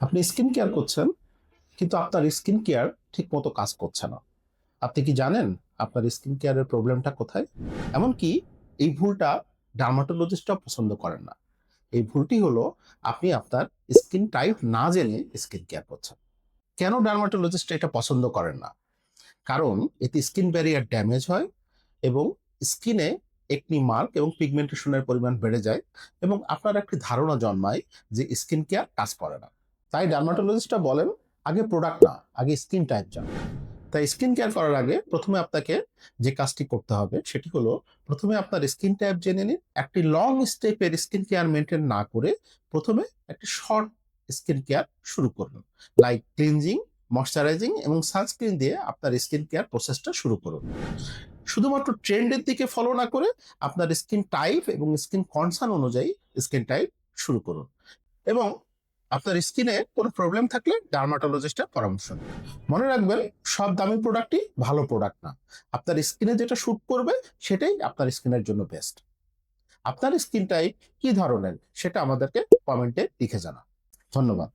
আপনি skin care করছেন, কিন্তু আপনার স্কিন কেয়ার ঠিক মতো কাজ করছে না। আপনি কি জানেন আপনার স্কিন কেয়ারের প্রবলেমটা কোথায়? এমনকি এই ভুলটা ডার্মাটোলজিস্টরাও পছন্দ করেন না। এই ভুলটি হলো আপনি আপনার স্কিন টাইপ না জেনে স্কিন কেয়ার করছেন। কেন ডার্মাটোলজিস্ট এটা পছন্দ করেন না? কারণ এতে স্কিন ব্যারিয়ার ড্যামেজ হয় এবং স্কিনে একনি মার্ক এবং পিগমেন্টেশনের পরিমাণ বেড়ে যায় এবং আপনার একটি ধারণা জন্মায় যে স্কিন কেয়ার কাজ করে না। তাই ডার্মাটোলজিস্টরা বলেন আগে প্রোডাক্ট না, আগে স্কিন টাইপ জানুন। তাই স্কিন কেয়ার করার আগে প্রথমে আপনাকে যে কাজটি করতে হবে সেটি হলো প্রথমে আপনার স্কিন টাইপ জেনে নিন। একটি লং স্টেপের স্কিন কেয়ার মেনটেন না করে প্রথমে একটি শর্ট স্কিন কেয়ার শুরু করুন। লাইক ক্লিনজিং, ময়শ্চারাইজিং এবং সানস্ক্রিন দিয়ে আপনার স্কিন কেয়ার প্রসেসটা শুরু করুন। শুধুমাত্র ট্রেন্ডের দিকে ফলো না করে আপনার স্কিন টাইপ এবং স্কিন কনসার্ন অনুযায়ী স্কিন টাইপ শুরু করুন এবং আপনার স্কিনে কোনো প্রবলেম থাকলে ডার্মাটোলজিস্টের পরামর্শ নিন। মনে রাখবেন, সব দামি প্রোডাক্টই ভালো প্রোডাক্ট না। আপনার স্কিনে যেটা শুট করবে সেটাই আপনার স্কিনের জন্য বেস্ট। আপনার স্কিন টাইপ কি ধরনের সেটা আমাদেরকে কমেন্টে লিখে জানান। ধন্যবাদ।